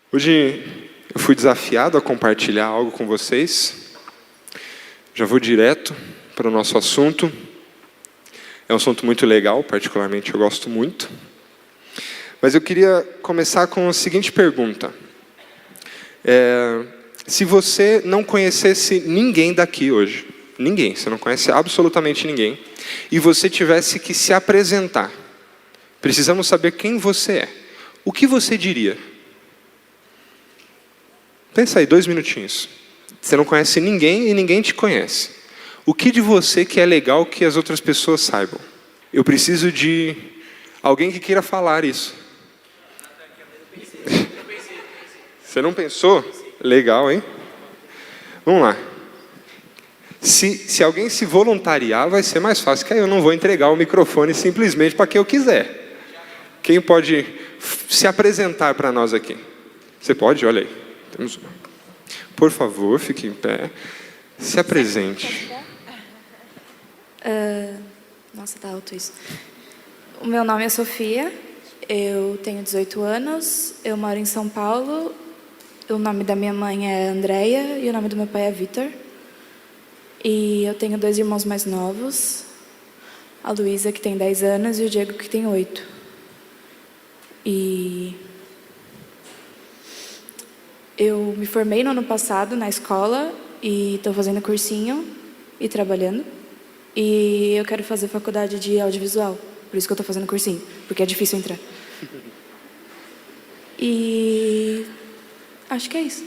Hoje eu fui desafiado a compartilhar algo com vocês. Já vou direto para o nosso assunto. É um assunto muito legal, particularmente eu gosto muito. Mas eu queria começar com a seguinte pergunta. Se você não conhecesse ninguém daqui hoje, ninguém, você não conhece absolutamente ninguém, e você tivesse que se apresentar, precisamos saber quem você é, o que você diria? Pensa aí, 2 minutinhos. Você não conhece ninguém e ninguém te conhece. O que de você que é legal que as outras pessoas saibam? Eu preciso de alguém que queira falar isso. Você não pensou? Legal, hein? Vamos lá. Se alguém se voluntariar, vai ser mais fácil, que aí eu não vou entregar o microfone simplesmente para quem eu quiser. Quem pode se apresentar para nós aqui? Você pode? Olha aí. Temos uma. Por favor, fique em pé. Se apresente. Nossa, tá alto isso. O meu nome é Sofia, eu tenho 18 anos, eu moro em São Paulo. O nome da minha mãe é Andréia e o nome do meu pai é Vitor. E eu tenho 2 irmãos mais novos, a Luísa, que tem 10 anos, e o Diego, que tem 8. E eu me formei no ano passado na escola e estou fazendo cursinho e trabalhando. E eu quero fazer faculdade de audiovisual, por isso que eu estou fazendo cursinho, porque é difícil entrar. E acho que é isso.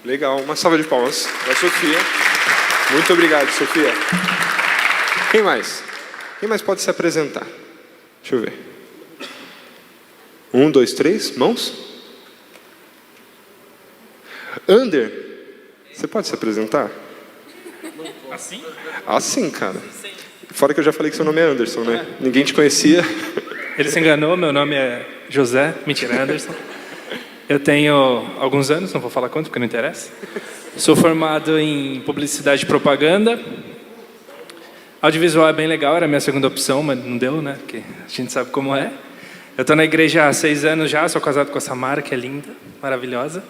Legal, uma salva de palmas para a Sofia. Muito obrigado, Sofia. Quem mais? Quem mais pode se apresentar? Deixa eu ver. 1, 2, 3, mãos? Ander, você pode se apresentar? Assim? Assim, cara. Fora que eu já falei que seu nome é Anderson, né? Ninguém te conhecia. Ele se enganou, meu nome é José, mentira, é Anderson. Eu tenho alguns anos, não vou falar quanto porque não interessa. Sou formado em publicidade e propaganda. Audiovisual é bem legal, era a minha segunda opção, mas não deu, né? Porque a gente sabe como é. Eu estou na igreja há 6 anos já, sou casado com a Samara, que é linda, maravilhosa.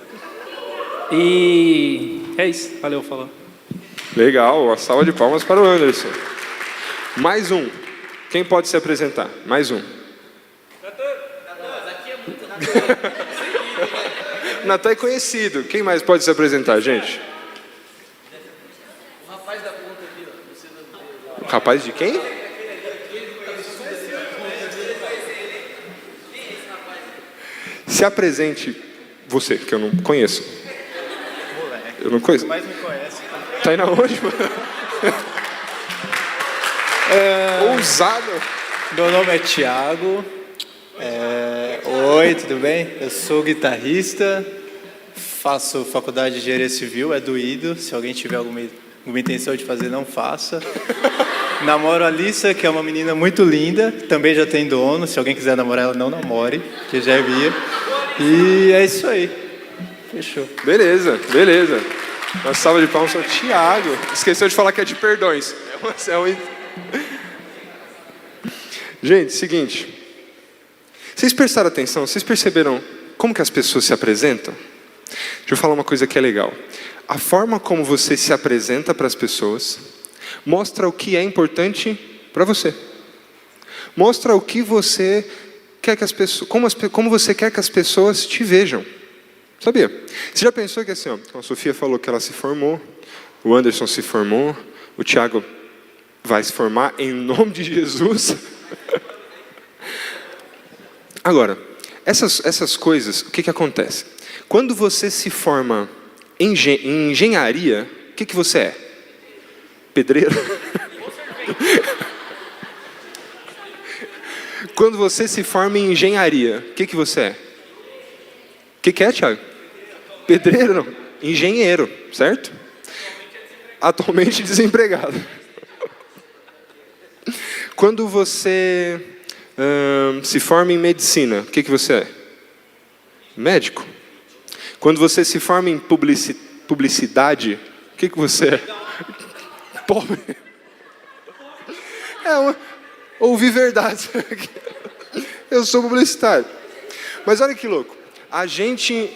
E é isso, valeu, falou. Legal, uma salva de palmas para o Anderson. Mais um. Quem pode se apresentar? Mais um. Natan é conhecido. Quem mais pode se apresentar, gente? O rapaz da conta aqui, ó. O rapaz de quem? Se apresente você, que eu não conheço. Eu não conheço. Mais me conhece. Tá indo aonde, mano? Ousado. Meu nome é Thiago. Oi, tudo bem? Eu sou guitarrista, faço faculdade de engenharia civil, é doído. Se alguém tiver alguma intenção de fazer, não faça. Namoro a Alissa, que é uma menina muito linda, também já tem dono. Se alguém quiser namorar ela, não namore, que já é minha. E é isso aí. Fechou. Beleza, beleza. Uma salva de palmas ao Thiago. Esqueceu de falar que é de perdões. Gente, seguinte. Vocês prestaram atenção? Vocês perceberam como que as pessoas se apresentam? Deixa eu falar uma coisa que é legal. A forma como você se apresenta para as pessoas mostra o que é importante para você. Mostra o que você quer que as pessoas, como você quer que as pessoas te vejam. Sabia? Você já pensou que assim, ó, a Sofia falou que ela se formou, o Anderson se formou, o Thiago vai se formar em nome de Jesus. Agora, essas coisas, o que acontece? Quando você se forma em engenharia, o que você é? Pedreiro? Quando você se forma em engenharia, o que você é? O que é, Thiago? Pedreiro, não. Engenheiro, certo? Atualmente desempregado. Quando você se forma em medicina, o que você é? Médico. Quando você se forma em publicidade, o que você é? Pobre. Ouvi verdade. Eu sou publicitário. Mas olha que louco. A gente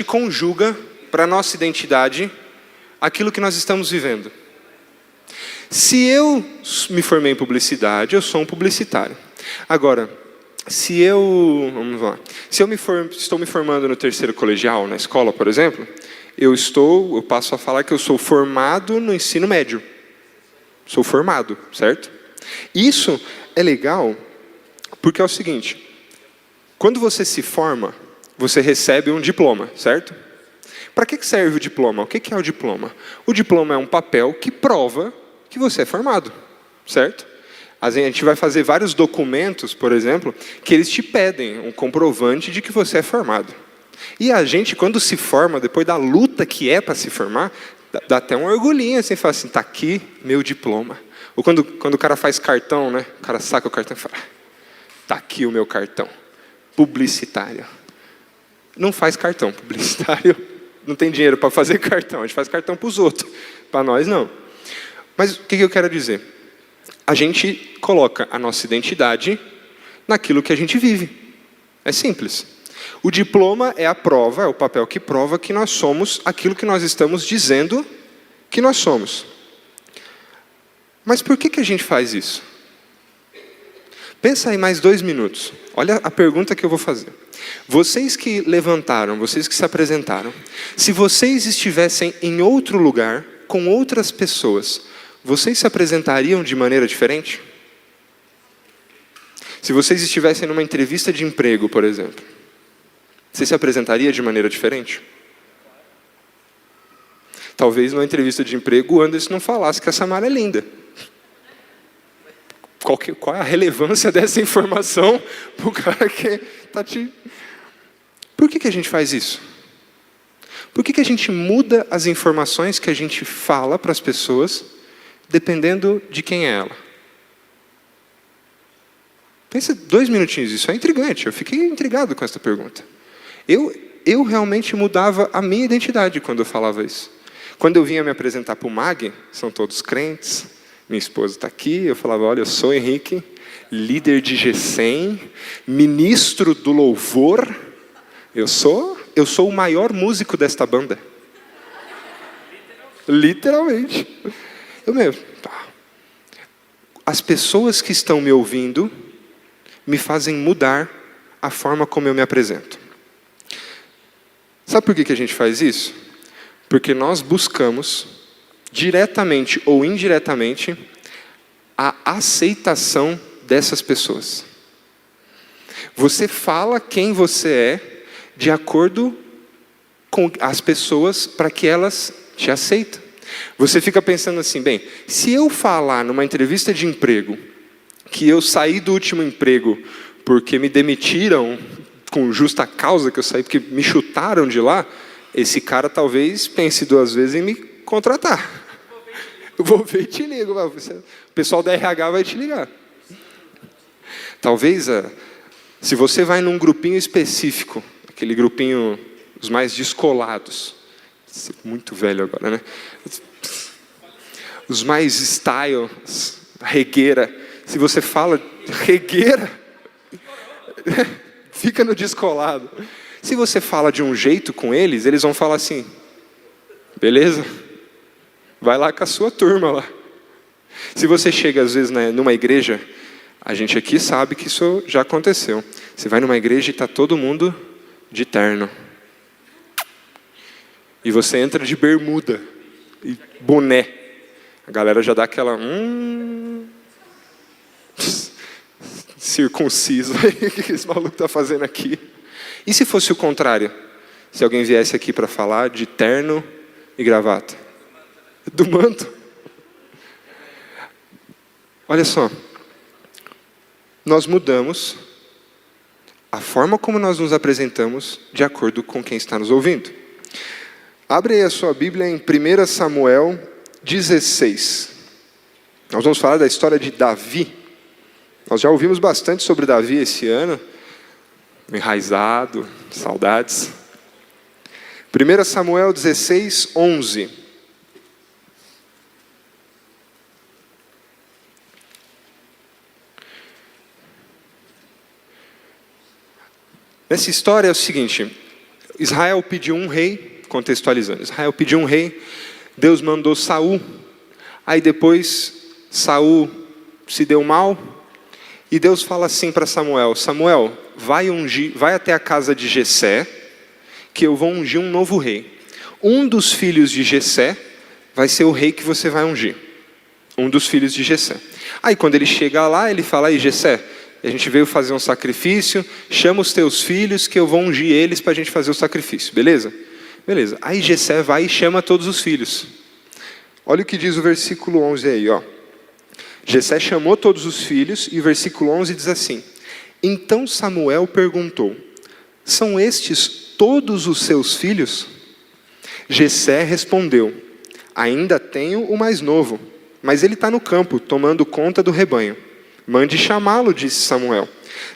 conjuga para a nossa identidade aquilo que nós estamos vivendo. Se eu me formei em publicidade, eu sou um publicitário. Agora, se eu estou me formando no terceiro colegial, na escola, por exemplo, eu passo a falar que eu sou formado no ensino médio. Sou formado, certo? Isso é legal porque é o seguinte: quando você se forma, você recebe um diploma, certo? Para que serve o diploma? O que é o diploma? O diploma é um papel que prova que você é formado, certo? A gente vai fazer vários documentos, por exemplo, que eles te pedem um comprovante de que você é formado. E a gente, quando se forma, depois da luta que é para se formar, dá até um orgulhinho, assim, fala assim, tá aqui meu diploma. Ou quando o cara faz cartão, né? O cara saca o cartão e fala, tá aqui o meu cartão. Publicitário. Não faz cartão, publicitário. Não tem dinheiro para fazer cartão, a gente faz cartão para os outros. Para nós, não. Mas o que eu quero dizer? A gente coloca a nossa identidade naquilo que a gente vive. É simples. O diploma é a prova, é o papel que prova que nós somos aquilo que nós estamos dizendo que nós somos. Mas por que a gente faz isso? Pensa aí mais 2 minutos. Olha a pergunta que eu vou fazer. Vocês que levantaram, vocês que se apresentaram, se vocês estivessem em outro lugar, com outras pessoas, vocês se apresentariam de maneira diferente? Se vocês estivessem numa entrevista de emprego, por exemplo, você se apresentaria de maneira diferente? Talvez numa entrevista de emprego o Anderson não falasse que a Samara é linda. Qual é a relevância dessa informação para o cara que está te... Por que a gente faz isso? Por que a gente muda as informações que a gente fala para as pessoas, dependendo de quem é ela? Pensa 2 minutinhos, isso é intrigante. Eu fiquei intrigado com essa pergunta. Eu realmente mudava a minha identidade quando eu falava isso. Quando eu vinha me apresentar para o MAG, são todos crentes, minha esposa está aqui, eu falava, olha, eu sou Henrique, líder de G100, ministro do louvor, eu sou o maior músico desta banda. Literalmente. As pessoas que estão me ouvindo me fazem mudar a forma como eu me apresento. Sabe por que a gente faz isso? Porque nós buscamos, diretamente ou indiretamente, a aceitação dessas pessoas. Você fala quem você é de acordo com as pessoas para que elas te aceitem. Você fica pensando assim, bem, se eu falar numa entrevista de emprego que eu saí do último emprego porque me demitiram com justa causa que eu saí, porque me chutaram de lá, esse cara talvez pense 2 vezes em me contratar. Eu vou ver e te ligo. O pessoal da RH vai te ligar. Talvez, se você vai num grupinho específico, aquele grupinho, os mais descolados, muito velho agora, né? Os mais style, regueira. Se você fala regueira, fica no descolado. Se você fala de um jeito com eles, eles vão falar assim, beleza? Vai lá com a sua turma lá. Se você chega às vezes numa igreja, a gente aqui sabe que isso já aconteceu. Você vai numa igreja e está todo mundo de terno. E você entra de bermuda e boné. A galera já dá aquela... circunciso. O que esse maluco está fazendo aqui? E se fosse o contrário? Se alguém viesse aqui para falar de terno e gravata? Do manto? Olha só. Nós mudamos a forma como nós nos apresentamos de acordo com quem está nos ouvindo. Abre aí a sua Bíblia em 1 Samuel 16. Nós vamos falar da história de Davi. Nós já ouvimos bastante sobre Davi esse ano. Enraizado, saudades. 1 Samuel 16, 11. Nessa história é o seguinte, Israel pediu um rei, contextualizando, Israel pediu um rei, Deus mandou Saul, aí depois Saul se deu mal, e Deus fala assim para Samuel, Samuel, vai até a casa de Jessé, que eu vou ungir um novo rei. Um dos filhos de Jessé vai ser o rei que você vai ungir. Um dos filhos de Jessé. Aí quando ele chega lá, ele fala, aí Jessé, a gente veio fazer um sacrifício, chama os teus filhos que eu vou ungir eles para a gente fazer o sacrifício, beleza? Beleza. Aí Jessé vai e chama todos os filhos. Olha o que diz o versículo 11 aí, ó. Jessé chamou todos os filhos e o versículo 11 diz assim, então Samuel perguntou, são estes todos os seus filhos? Jessé respondeu, ainda tenho o mais novo, mas ele está no campo, tomando conta do rebanho. Mande chamá-lo, disse Samuel.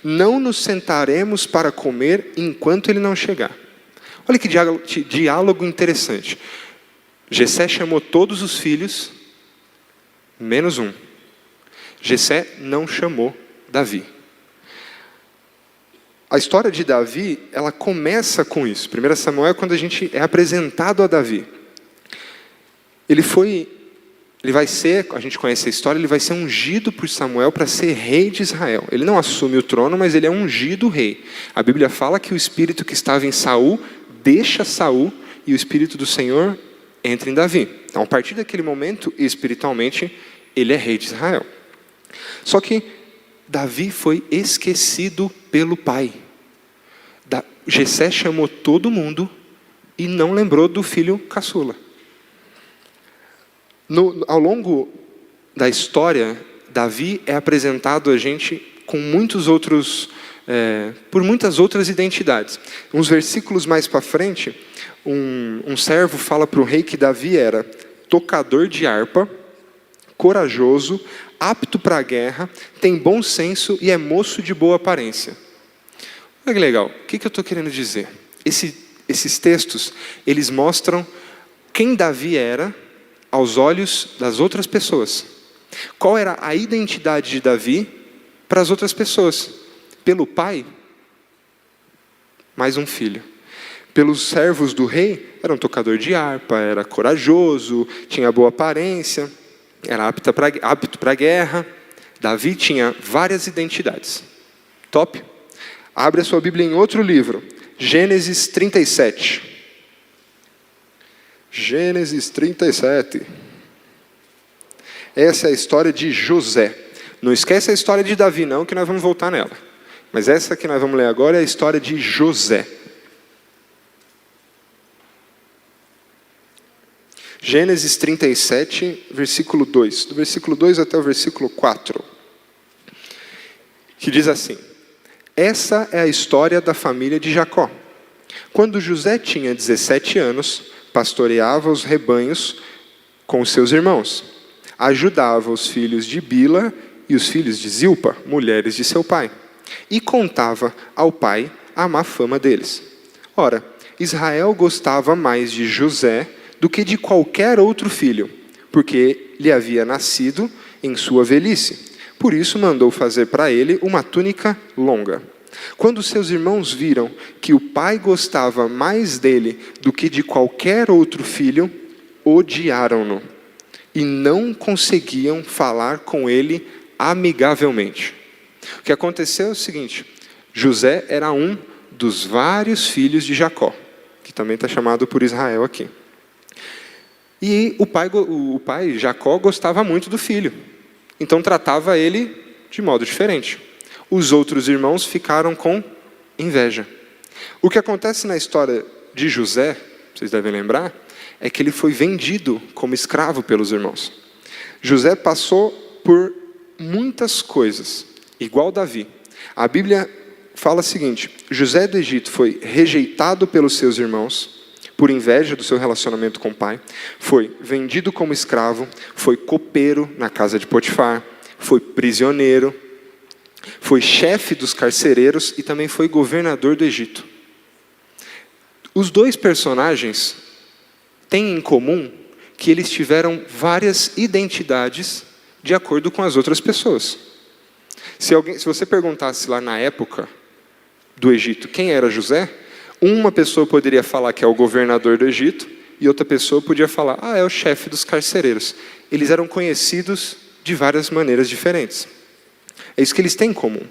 Não nos sentaremos para comer enquanto ele não chegar. Olha que diálogo interessante. Jessé chamou todos os filhos, menos um. Jessé não chamou Davi. A história de Davi, ela começa com isso. 1 Samuel é quando a gente é apresentado a Davi. A gente conhece a história, ele vai ser ungido por Samuel para ser rei de Israel. Ele não assume o trono, mas ele é ungido rei. A Bíblia fala que o espírito que estava em Saul deixa Saul e o espírito do Senhor entra em Davi. Então, a partir daquele momento, espiritualmente, ele é rei de Israel. Só que Davi foi esquecido pelo pai. Jessé chamou todo mundo e não lembrou do filho caçula. Ao longo da história, Davi é apresentado a gente com por muitas outras identidades. Uns versículos mais para frente, um servo fala para o rei que Davi era tocador de harpa, corajoso, apto para a guerra, tem bom senso e é moço de boa aparência. Olha que legal, o que eu estou querendo dizer? Esses textos, eles mostram quem Davi era aos olhos das outras pessoas. Qual era a identidade de Davi para as outras pessoas? Pelo pai, mais um filho. Pelos servos do rei, era um tocador de harpa, era corajoso, tinha boa aparência, era apto para a guerra. Davi tinha várias identidades. Top? Abre a sua Bíblia em outro livro, Gênesis 37. Gênesis 37. Essa é a história de José. Não esquece a história de Davi não, que nós vamos voltar nela. Mas essa que nós vamos ler agora é a história de José. Gênesis 37, versículo 2. Do versículo 2 até o versículo 4. Que diz assim. Essa é a história da família de Jacó. Quando José tinha 17 anos, pastoreava os rebanhos com os seus irmãos. Ajudava os filhos de Bila e os filhos de Zilpa, mulheres de seu pai. E contava ao pai a má fama deles. Ora, Israel gostava mais de José do que de qualquer outro filho, porque lhe havia nascido em sua velhice. Por isso mandou fazer para ele uma túnica longa. Quando seus irmãos viram que o pai gostava mais dele do que de qualquer outro filho, odiaram-no e não conseguiam falar com ele amigavelmente. O que aconteceu é o seguinte, José era um dos vários filhos de Jacó, que também está chamado por Israel aqui. E o pai Jacó gostava muito do filho, então tratava ele de modo diferente. Os outros irmãos ficaram com inveja. O que acontece na história de José, vocês devem lembrar, é que ele foi vendido como escravo pelos irmãos. José passou por muitas coisas, igual Davi. A Bíblia fala o seguinte, José do Egito foi rejeitado pelos seus irmãos, por inveja do seu relacionamento com o pai, foi vendido como escravo, foi copeiro na casa de Potifar, foi prisioneiro, foi chefe dos carcereiros e também foi governador do Egito. Os dois personagens têm em comum que eles tiveram várias identidades de acordo com as outras pessoas. Se você perguntasse lá na época, do Egito. Quem era José? Uma pessoa poderia falar que é o governador do Egito, e outra pessoa podia falar, é o chefe dos carcereiros. Eles eram conhecidos de várias maneiras diferentes. É isso que eles têm em comum.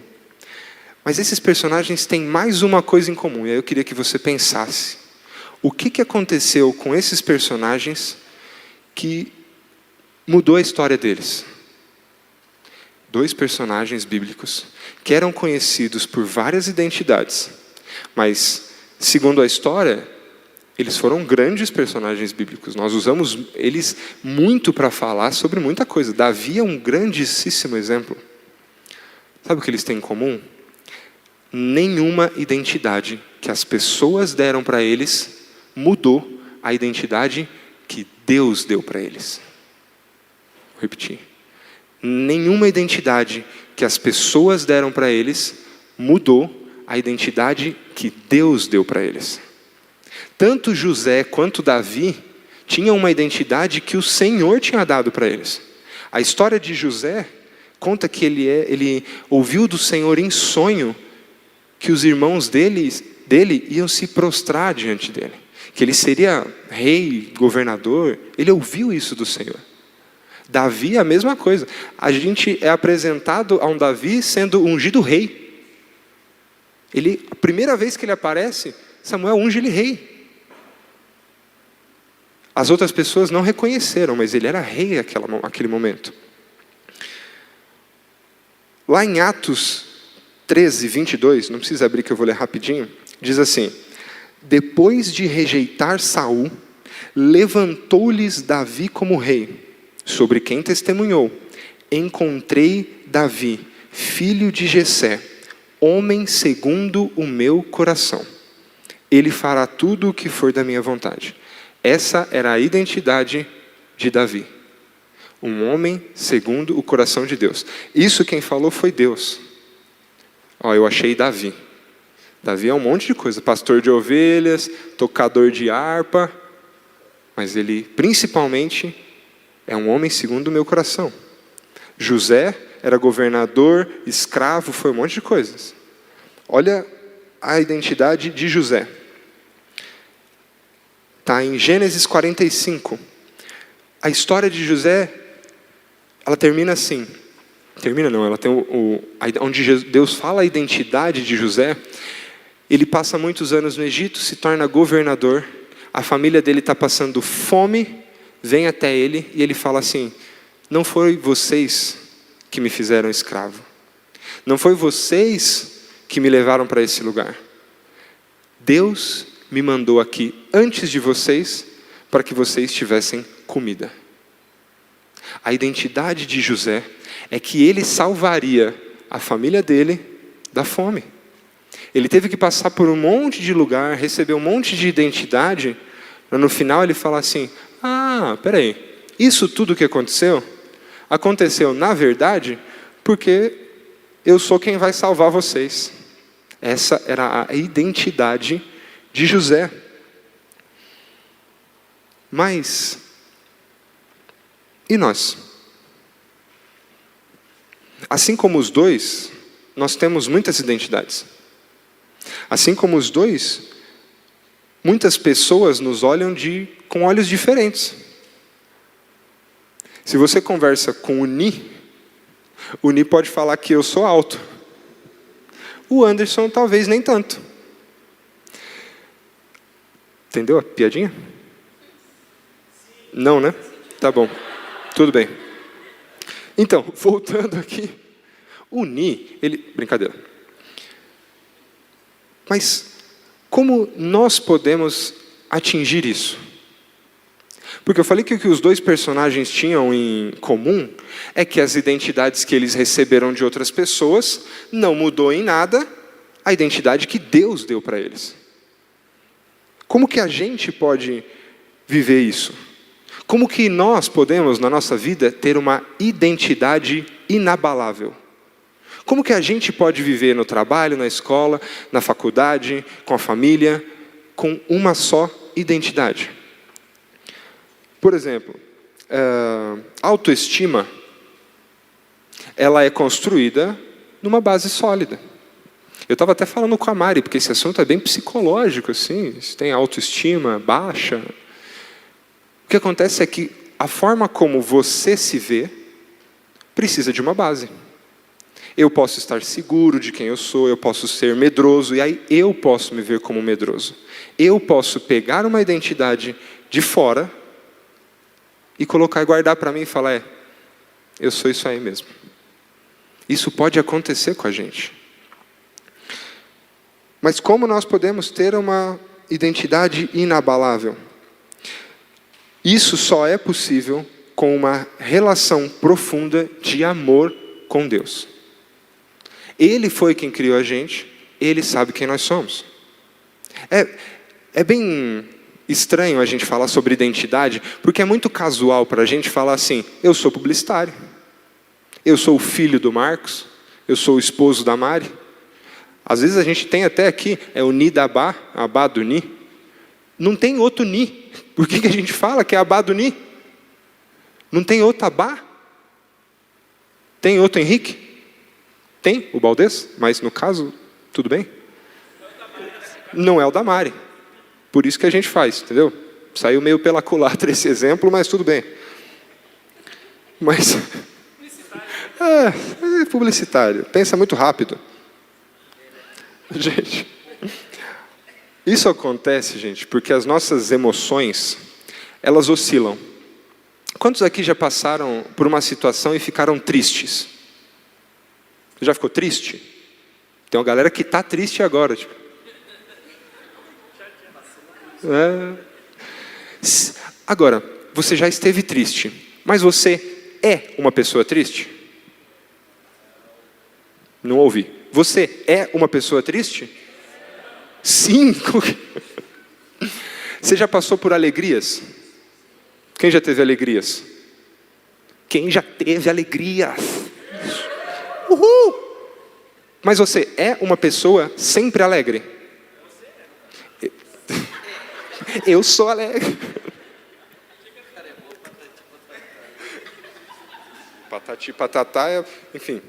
Mas esses personagens têm mais uma coisa em comum, e aí eu queria que você pensasse. O que aconteceu com esses personagens que mudou a história deles? 2 personagens bíblicos que eram conhecidos por várias identidades, mas, segundo a história, eles foram grandes personagens bíblicos. Nós usamos eles muito para falar sobre muita coisa. Davi é um grandíssimo exemplo. Sabe o que eles têm em comum? Nenhuma identidade que as pessoas deram para eles mudou a identidade que Deus deu para eles. Vou repetir. Nenhuma identidade que as pessoas deram para eles mudou a identidade que Deus deu para eles. Tanto José quanto Davi tinham uma identidade que o Senhor tinha dado para eles. A história de José conta que ele ouviu do Senhor em sonho que os irmãos dele iam se prostrar diante dele, que ele seria rei, governador. Ele ouviu isso do Senhor. Davi, a mesma coisa. A gente é apresentado a um Davi sendo ungido rei. A primeira vez que ele aparece, Samuel unge ele rei. As outras pessoas não reconheceram, mas ele era rei naquele momento. Lá em Atos 13, 22, não precisa abrir que eu vou ler rapidinho, diz assim: depois de rejeitar Saul, levantou-lhes Davi como rei, sobre quem testemunhou: encontrei Davi, filho de Jessé, homem segundo o meu coração. Ele fará tudo o que for da minha vontade. Essa era a identidade de Davi. Um homem segundo o coração de Deus. Isso quem falou foi Deus. Eu achei Davi. Davi é um monte de coisa. Pastor de ovelhas, tocador de harpa. Mas ele, principalmente, é um homem segundo o meu coração. José era governador, escravo, foi um monte de coisas. Olha a identidade de José. Está em Gênesis 45. A história de José, ela termina assim. Termina não, ela tem onde Deus fala a identidade de José. Ele passa muitos anos no Egito, se torna governador. A família dele está passando fome, vem até ele e ele fala assim: não foi vocês que me fizeram escravo. Não foi vocês que me levaram para esse lugar. Deus me mandou aqui antes de vocês para que vocês tivessem comida. A identidade de José é que ele salvaria a família dele da fome. Ele teve que passar por um monte de lugar, receber um monte de identidade, para no final ele falar assim: peraí, isso tudo que aconteceu na verdade porque eu sou quem vai salvar vocês. Essa era a identidade de José. Mas, e nós? Assim como os dois, nós temos muitas identidades. Assim como os dois, muitas pessoas nos olham com olhos diferentes. Se você conversa com o Ni pode falar que eu sou alto. O Anderson talvez nem tanto. Entendeu a piadinha? Não, né? Tá bom. Tudo bem. Então, voltando aqui. O Ni, brincadeira. Mas como nós podemos atingir isso? Porque eu falei que o que os dois personagens tinham em comum é que as identidades que eles receberam de outras pessoas não mudou em nada a identidade que Deus deu para eles. Como que a gente pode viver isso? Como que nós podemos, na nossa vida, ter uma identidade inabalável? Como que a gente pode viver no trabalho, na escola, na faculdade, com a família, com uma só identidade? Por exemplo, autoestima, ela é construída numa base sólida. Eu estava até falando com a Mari, porque esse assunto é bem psicológico, assim, se tem autoestima baixa. O que acontece é que a forma como você se vê precisa de uma base. Eu posso estar seguro de quem eu sou, eu posso ser medroso, e aí eu posso me ver como medroso. Eu posso pegar uma identidade de fora e colocar e guardar para mim e falar, eu sou isso aí mesmo. Isso pode acontecer com a gente. Mas como nós podemos ter uma identidade inabalável? Isso só é possível com uma relação profunda de amor com Deus. Ele foi quem criou a gente, Ele sabe quem nós somos. É bem estranho a gente falar sobre identidade, porque é muito casual para a gente falar assim, eu sou publicitário, eu sou o filho do Marcos, eu sou o esposo da Mari. Às vezes a gente tem até aqui, o Ni da Abá, Abá do Ni. Não tem outro Ni. Por que a gente fala que é Abá do Ni? Não tem outro Abá? Tem outro Henrique? Tem o Baldez, mas no caso, tudo bem? Não é o da Mari. Por isso que a gente faz, entendeu? Saiu meio pela culatra esse exemplo, mas tudo bem. Mas... é publicitário. Pensa muito rápido. Gente, isso acontece, gente, porque as nossas emoções, elas oscilam. Quantos aqui já passaram por uma situação e ficaram tristes? Já ficou triste? Tem uma galera que está triste agora. Tipo. Agora, você já esteve triste, mas você é uma pessoa triste? Não ouvi. Você é uma pessoa triste? Sim. Você já passou por alegrias? Quem já teve alegrias? Quem já teve alegrias? Uhul! Mas você é uma pessoa sempre alegre? Eu sou alegre. Patati patatá, enfim.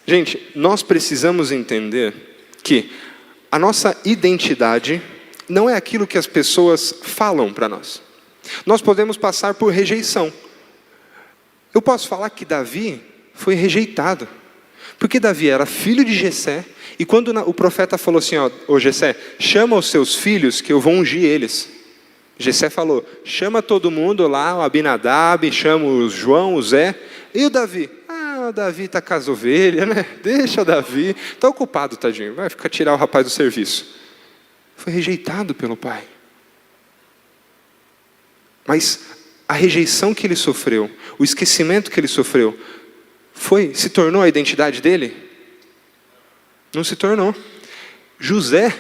Gente, nós precisamos entender que a nossa identidade não é aquilo que as pessoas falam para nós. Nós podemos passar por rejeição. Eu posso falar que Davi foi rejeitado, porque Davi era filho de Jessé, e quando o profeta falou assim, ô Jessé, chama os seus filhos que eu vou ungir eles. Jessé falou, chama todo mundo lá, o Abinadab, chama o João, o Zé, e o Davi? O Davi está com as ovelhas, né? Deixa o Davi. Está ocupado, tadinho. Vai ficar tirar o rapaz do serviço. Foi rejeitado pelo pai. Mas a rejeição que ele sofreu, o esquecimento que ele sofreu, se tornou a identidade dele? Não se tornou. José,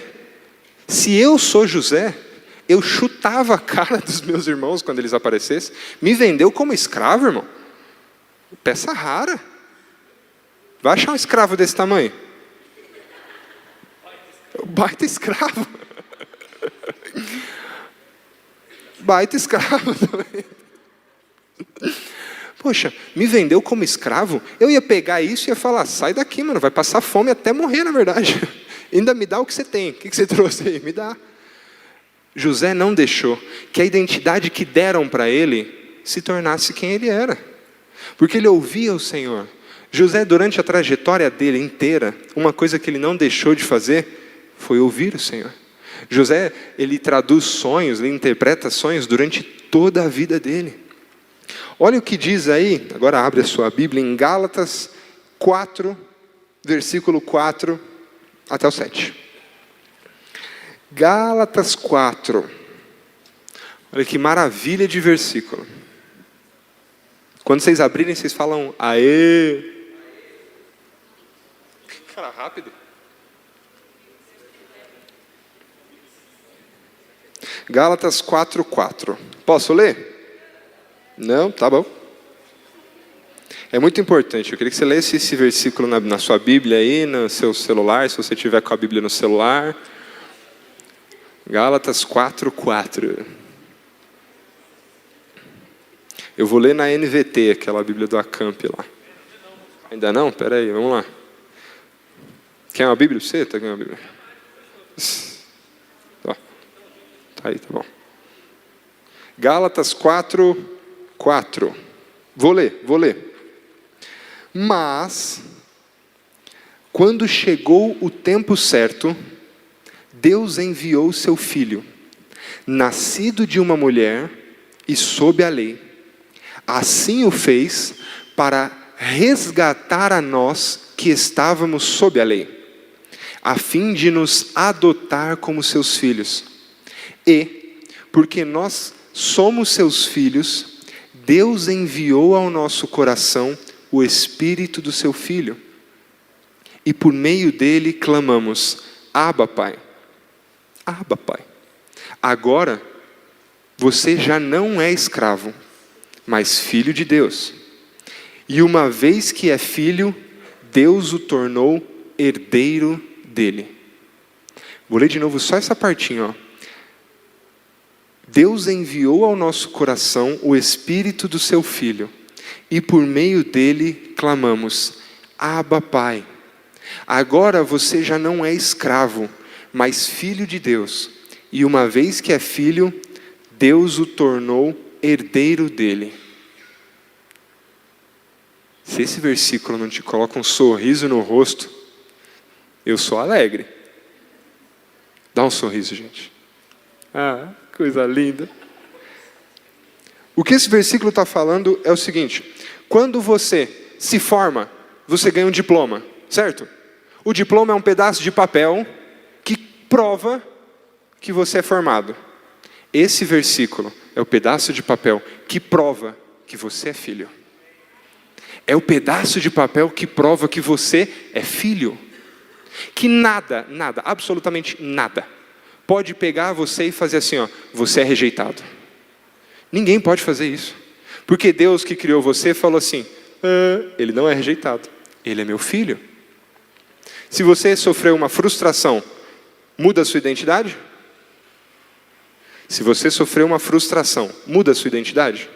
se eu sou José, eu chutava a cara dos meus irmãos quando eles aparecessem. Me vendeu como escravo, irmão. Peça rara. Vai achar um escravo desse tamanho? Baita escravo. Baita escravo também. Poxa, me vendeu como escravo? Eu ia pegar isso e ia falar, sai daqui, mano, vai passar fome até morrer, na verdade. Ainda me dá o que você tem. O que você trouxe aí? Me dá. José não deixou que a identidade que deram para ele se tornasse quem ele era. Porque ele ouvia o Senhor. José, durante a trajetória dele inteira, uma coisa que ele não deixou de fazer foi ouvir o Senhor. José, ele traduz sonhos, ele interpreta sonhos durante toda a vida dele. Olha o que diz aí, agora abre a sua Bíblia, em Gálatas 4, versículo 4 até o 7. Gálatas 4. Olha que maravilha de versículo. Quando vocês abrirem, vocês falam, aê. Cara, rápido. Gálatas 4:4. Posso ler? Não? Tá bom. É muito importante. Eu queria que você lesse esse versículo na sua Bíblia aí, no seu celular, se você tiver com a Bíblia no celular. Gálatas 4:4. Eu vou ler na NVT, aquela Bíblia do Acamp lá. Ainda não? Pera aí, vamos lá. Quer uma Bíblia? Você tá ganhando uma Bíblia? Ó, tá aí, tá bom. Gálatas 4:4. Vou ler. Mas, quando chegou o tempo certo, Deus enviou seu Filho, nascido de uma mulher e sob a lei. Assim o fez para resgatar a nós que estávamos sob a lei, a fim de nos adotar como seus filhos. E, porque nós somos seus filhos, Deus enviou ao nosso coração o Espírito do seu Filho. E por meio dele clamamos: Abba, Pai. Abba, Pai. Agora, você já não é escravo, mas filho de Deus. E uma vez que é filho, Deus o tornou herdeiro dele. Vou ler de novo só essa partinha, ó. Deus enviou ao nosso coração o Espírito do seu Filho, e por meio dele clamamos: Abba, Pai. Agora você já não é escravo, mas filho de Deus. E uma vez que é filho, Deus o tornou herdeiro dele. Se esse versículo não te coloca um sorriso no rosto, eu sou alegre. Dá um sorriso, gente. Ah, coisa linda. O que esse versículo está falando é o seguinte: quando você se forma, você ganha um diploma, certo? O diploma é um pedaço de papel que prova que você é formado. Esse versículo é o pedaço de papel que prova que você é filho. É o pedaço de papel que prova que você é filho. Que nada, absolutamente nada, pode pegar você e fazer assim, ó, você é rejeitado. Ninguém pode fazer isso. Porque Deus que criou você falou assim: ele não é rejeitado, ele é meu filho. Se você sofreu uma frustração, muda a sua identidade? Se você sofreu uma frustração, muda a sua identidade?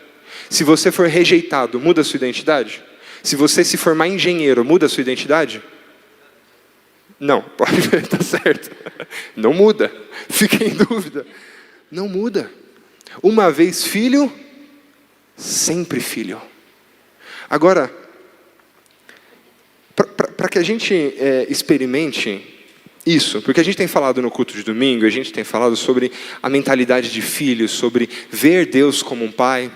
Se você for rejeitado, muda a sua identidade? Se você se formar engenheiro, muda a sua identidade? Não, pode ver, tá certo. Não muda. Fique em dúvida. Não muda. Uma vez filho, sempre filho. Agora, para que a gente experimente isso, porque a gente tem falado no culto de domingo, a gente tem falado sobre a mentalidade de filho, sobre ver Deus como um pai.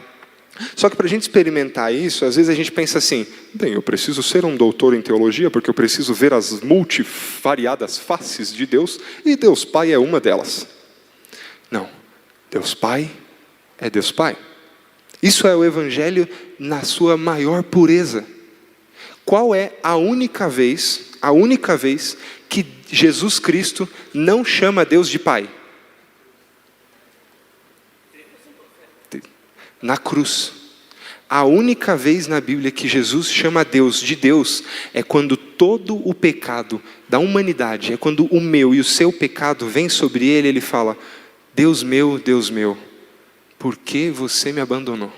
Só que para a gente experimentar isso, às vezes a gente pensa assim: bem, eu preciso ser um doutor em teologia porque eu preciso ver as multivariadas faces de Deus, e Deus Pai é uma delas. Não, Deus Pai é Deus Pai. Isso é o Evangelho na sua maior pureza. Qual é a única vez que Jesus Cristo não chama Deus de Pai? Na cruz. A única vez na Bíblia que Jesus chama Deus de Deus é quando todo o pecado da humanidade, é quando o meu e o seu pecado vem sobre ele, ele fala: Deus meu, por que você me abandonou?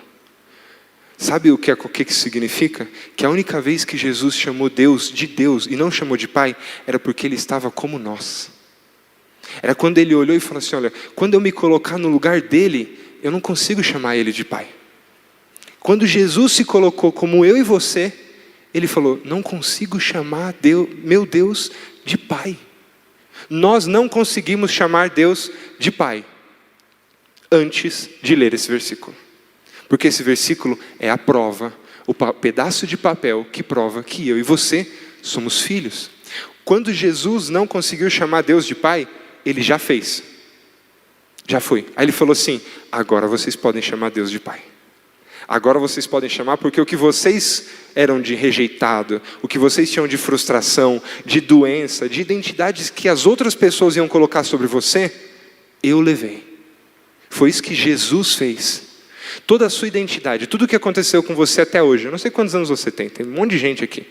Sabe o que isso significa? Que a única vez que Jesus chamou Deus de Deus e não chamou de Pai, era porque ele estava como nós. Era quando ele olhou e falou assim: olha, quando eu me colocar no lugar dele, eu não consigo chamar ele de Pai. Quando Jesus se colocou como eu e você, ele falou: não consigo chamar meu Deus de Pai. Nós não conseguimos chamar Deus de Pai antes de ler esse versículo. Porque esse versículo é a prova, o pedaço de papel que prova que eu e você somos filhos. Quando Jesus não conseguiu chamar Deus de Pai, ele já fez. Já foi. Aí ele falou assim: agora vocês podem chamar Deus de Pai. Agora vocês podem chamar, porque o que vocês eram de rejeitado, o que vocês tinham de frustração, de doença, de identidades que as outras pessoas iam colocar sobre você, eu levei. Foi isso que Jesus fez. Toda a sua identidade, tudo o que aconteceu com você até hoje, eu não sei quantos anos você tem um monte de gente aqui.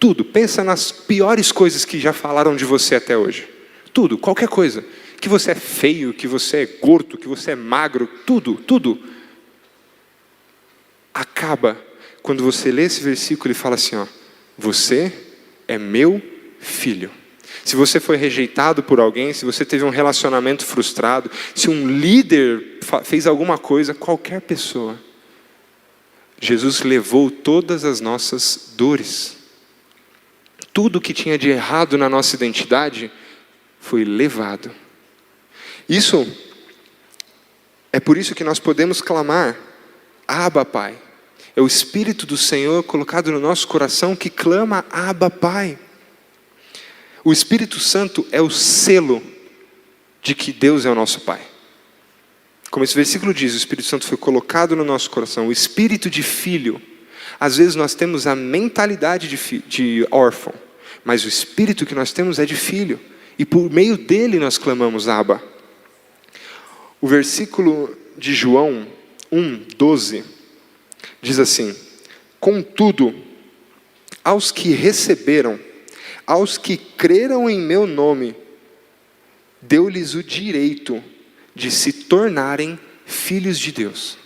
Tudo, pensa nas piores coisas que já falaram de você até hoje. Tudo, qualquer coisa. Que você é feio, que você é gordo, que você é magro, tudo. Acaba quando você lê esse versículo e fala assim: ó, você é meu filho. Se você foi rejeitado por alguém, se você teve um relacionamento frustrado, se um líder fez alguma coisa, qualquer pessoa, Jesus levou todas as nossas dores. Tudo que tinha de errado na nossa identidade foi levado. É por isso que nós podemos clamar, Abba, Pai. É o Espírito do Senhor colocado no nosso coração que clama, Abba, Pai. O Espírito Santo é o selo de que Deus é o nosso Pai. Como esse versículo diz, o Espírito Santo foi colocado no nosso coração, o espírito de filho. Às vezes nós temos a mentalidade de órfão, mas o espírito que nós temos é de filho. E por meio dele nós clamamos Abba. O versículo de João 1:12 diz assim: contudo, aos que receberam, aos que creram em meu nome, deu-lhes o direito de se tornarem filhos de Deus.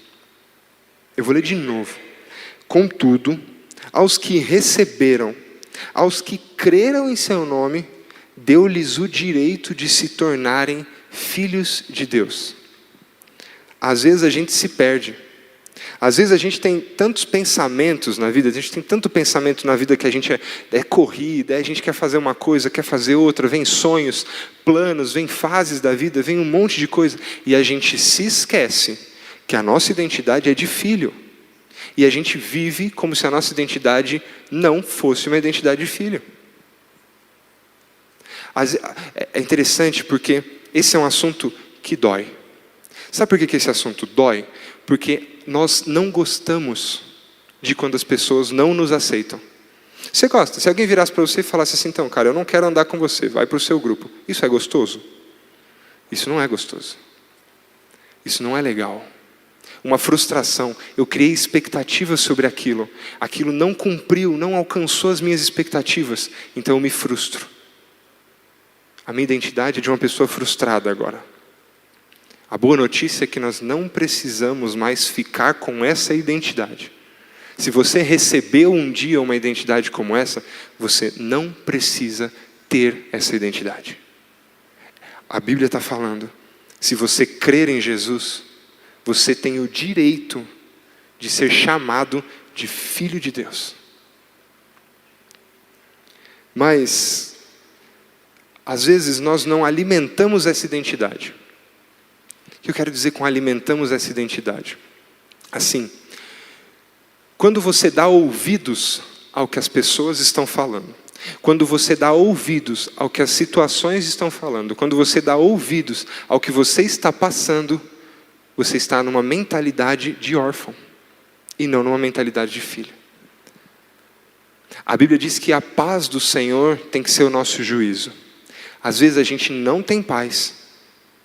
Eu vou ler de novo. Contudo, aos que receberam, aos que creram em seu nome, deu-lhes o direito de se tornarem filhos de Deus. Às vezes a gente se perde. Às vezes a gente tem tantos pensamentos na vida, a gente tem tanto pensamento na vida que a gente é corrida, a gente quer fazer uma coisa, quer fazer outra, vem sonhos, planos, vem fases da vida, vem um monte de coisa, e a gente se esquece que a nossa identidade é de filho. E a gente vive como se a nossa identidade não fosse uma identidade de filho. É interessante porque esse é um assunto que dói. Sabe por que esse assunto dói? Porque nós não gostamos de quando as pessoas não nos aceitam. Você gosta? Se alguém virasse para você e falasse assim, então, cara, eu não quero andar com você, vai para o seu grupo. Isso é gostoso? Isso não é gostoso. Isso não é legal. Uma frustração. Eu criei expectativas sobre aquilo. Aquilo não cumpriu, não alcançou as minhas expectativas. Então eu me frustro. A minha identidade é de uma pessoa frustrada agora. A boa notícia é que nós não precisamos mais ficar com essa identidade. Se você recebeu um dia uma identidade como essa, você não precisa ter essa identidade. A Bíblia está falando, se você crer em Jesus, você tem o direito de ser chamado de filho de Deus. Mas, às vezes, nós não alimentamos essa identidade. O que eu quero dizer com alimentamos essa identidade? Assim, quando você dá ouvidos ao que as pessoas estão falando, quando você dá ouvidos ao que as situações estão falando, quando você dá ouvidos ao que você está passando, você está numa mentalidade de órfão e não numa mentalidade de filho. A Bíblia diz que a paz do Senhor tem que ser o nosso juízo. Às vezes a gente não tem paz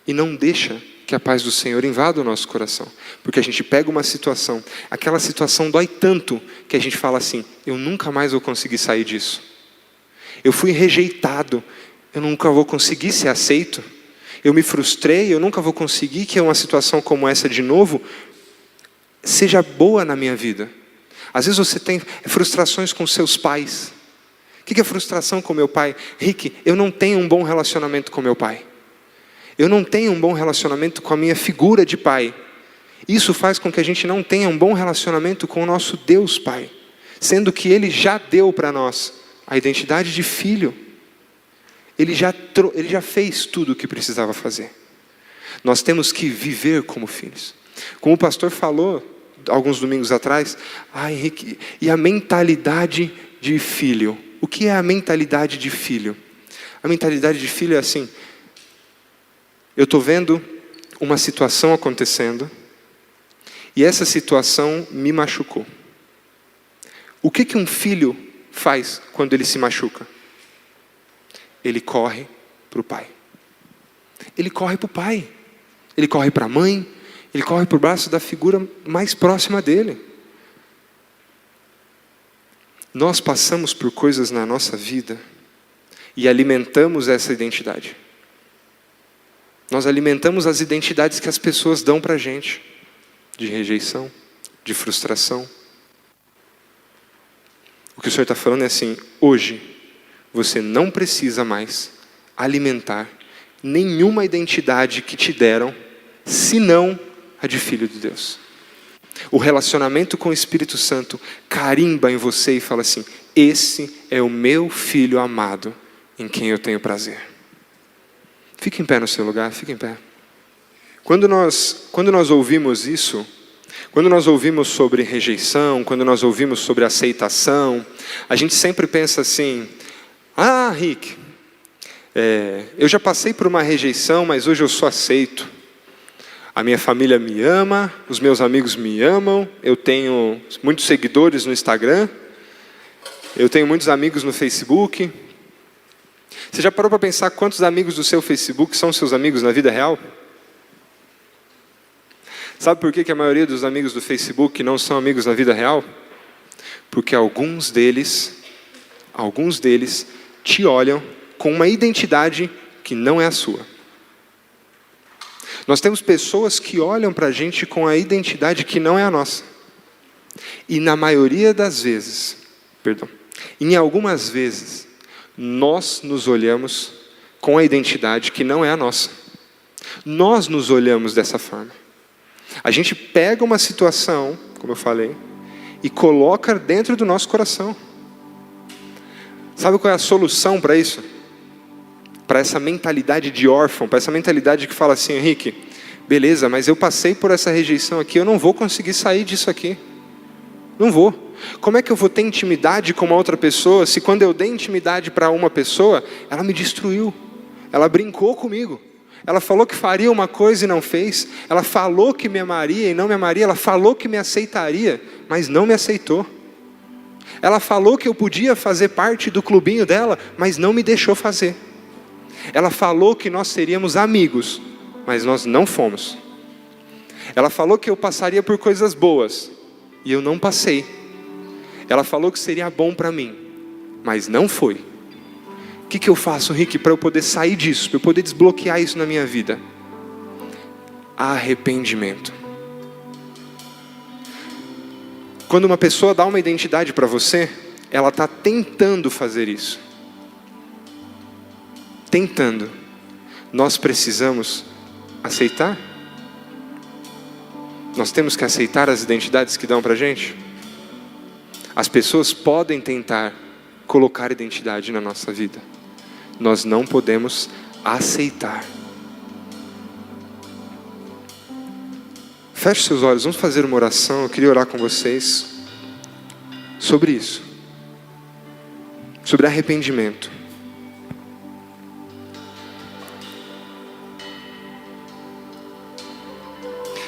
e não deixa que a paz do Senhor invada o nosso coração. Porque a gente pega uma situação, aquela situação dói tanto que a gente fala assim, eu nunca mais vou conseguir sair disso. Eu fui rejeitado, eu nunca vou conseguir ser aceito. Eu me frustrei, eu nunca vou conseguir que uma situação como essa de novo seja boa na minha vida. Às vezes você tem frustrações com seus pais. O que é frustração com meu pai? Rick, eu não tenho um bom relacionamento com meu pai. Eu não tenho um bom relacionamento com a minha figura de pai. Isso faz com que a gente não tenha um bom relacionamento com o nosso Deus Pai. Sendo que Ele já deu para nós a identidade de filho. Ele já fez tudo o que precisava fazer. Nós temos que viver como filhos. Como o pastor falou alguns domingos atrás, Henrique, e a mentalidade de filho? O que é a mentalidade de filho? A mentalidade de filho é assim, eu estou vendo uma situação acontecendo e essa situação me machucou. O que um filho faz quando ele se machuca? Ele corre para o pai. Ele corre para o pai. Ele corre para a mãe. Ele corre para o braço da figura mais próxima dele. Nós passamos por coisas na nossa vida e alimentamos essa identidade. Nós alimentamos as identidades que as pessoas dão para a gente, de rejeição, de frustração. O que o Senhor está falando é assim, hoje, você não precisa mais alimentar nenhuma identidade que te deram, senão a de filho de Deus. O relacionamento com o Espírito Santo carimba em você e fala assim: esse é o meu filho amado, em quem eu tenho prazer. Fique em pé no seu lugar, fique em pé. Quando nós ouvimos isso, quando nós ouvimos sobre rejeição, quando nós ouvimos sobre aceitação, a gente sempre pensa assim: ah, Rick, eu já passei por uma rejeição, mas hoje eu sou aceito. A minha família me ama, os meus amigos me amam, eu tenho muitos seguidores no Instagram, eu tenho muitos amigos no Facebook. Você já parou para pensar quantos amigos do seu Facebook são seus amigos na vida real? Sabe por que a maioria dos amigos do Facebook não são amigos na vida real? Porque alguns deles te olham com uma identidade que não é a sua. Nós temos pessoas que olham para a gente com a identidade que não é a nossa. E na maioria das vezes, em algumas vezes, nós nos olhamos com a identidade que não é a nossa. Nós nos olhamos dessa forma. A gente pega uma situação, como eu falei, e coloca dentro do nosso coração. Sabe qual é a solução para isso? Para essa mentalidade de órfão, para essa mentalidade que fala assim: Henrique, beleza, mas eu passei por essa rejeição aqui, eu não vou conseguir sair disso aqui. Não vou. Como é que eu vou ter intimidade com uma outra pessoa, se quando eu dei intimidade para uma pessoa, ela me destruiu, ela brincou comigo, ela falou que faria uma coisa e não fez, ela falou que me amaria e não me amaria, ela falou que me aceitaria, mas não me aceitou. Ela falou que eu podia fazer parte do clubinho dela, mas não me deixou fazer. Ela falou que nós seríamos amigos, mas nós não fomos. Ela falou que eu passaria por coisas boas, e eu não passei. Ela falou que seria bom para mim, mas não foi. O que eu faço, Rick, para eu poder sair disso, para eu poder desbloquear isso na minha vida? Arrependimento. Quando uma pessoa dá uma identidade para você, ela está tentando fazer isso. Tentando. Nós precisamos aceitar? Nós temos que aceitar as identidades que dão para a gente? As pessoas podem tentar colocar identidade na nossa vida. Nós não podemos aceitar. Feche seus olhos, vamos fazer uma oração. Eu queria orar com vocês sobre isso. Sobre arrependimento.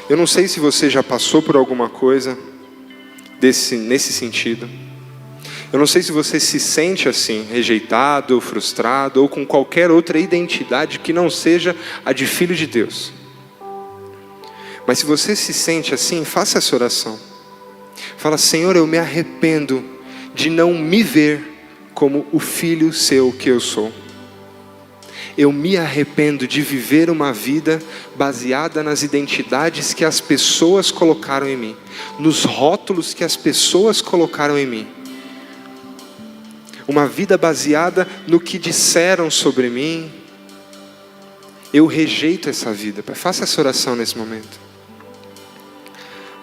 Eu não sei se você já passou por alguma coisa nesse sentido. Eu não sei se você se sente assim, rejeitado, frustrado, ou com qualquer outra identidade que não seja a de filho de Deus. Mas se você se sente assim, faça essa oração. Fala: Senhor, eu me arrependo de não me ver como o filho seu que eu sou. Eu me arrependo de viver uma vida baseada nas identidades que as pessoas colocaram em mim, nos rótulos que as pessoas colocaram em mim. Uma vida baseada no que disseram sobre mim. Eu rejeito essa vida. Pai, faça essa oração nesse momento.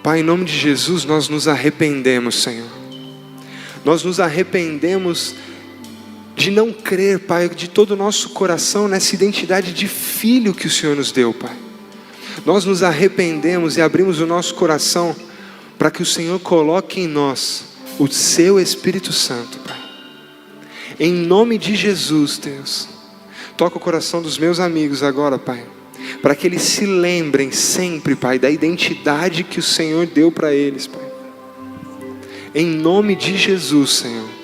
Pai, em nome de Jesus, nós nos arrependemos, Senhor. Nós nos arrependemos de não crer, Pai, de todo o nosso coração nessa identidade de filho que o Senhor nos deu, Pai. Nós nos arrependemos e abrimos o nosso coração para que o Senhor coloque em nós o seu Espírito Santo, Pai. Em nome de Jesus, Deus, toca o coração dos meus amigos agora, Pai, para que eles se lembrem sempre, Pai, da identidade que o Senhor deu para eles, Pai. Em nome de Jesus, Senhor.